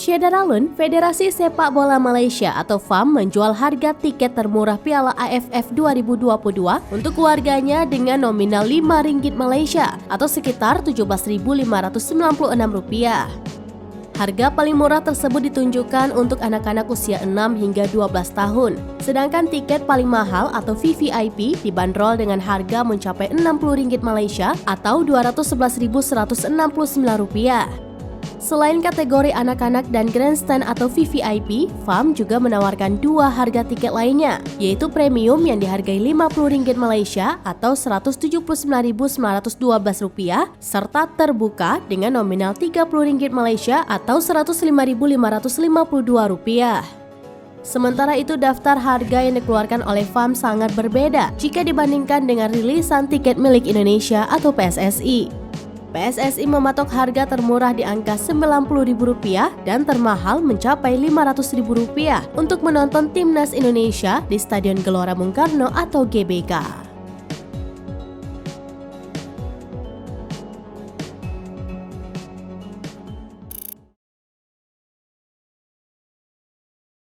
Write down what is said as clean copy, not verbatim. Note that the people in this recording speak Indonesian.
Syederalun, Federasi Sepak Bola Malaysia atau FAM menjual harga tiket termurah Piala AFF 2022 untuk keluarganya dengan nominal RM5 Malaysia atau sekitar Rp17.596. Harga paling murah tersebut ditunjukkan untuk anak-anak usia 6 hingga 12 tahun. Sedangkan tiket paling mahal atau VVIP dibanderol dengan harga mencapai RM60 Malaysia atau Rp211.169. Selain kategori anak-anak dan grandstand atau VVIP, FAM juga menawarkan dua harga tiket lainnya, yaitu premium yang dihargai RM50 Malaysia atau Rp179.912 serta terbuka dengan nominal RM30 Malaysia atau Rp105.552. Sementara itu, daftar harga yang dikeluarkan oleh FAM sangat berbeda jika dibandingkan dengan rilisan tiket milik Indonesia atau PSSI. PSSI mematok harga termurah di angka Rp90.000 dan termahal mencapai Rp500.000 untuk menonton Timnas Indonesia di Stadion Gelora Bung Karno atau GBK.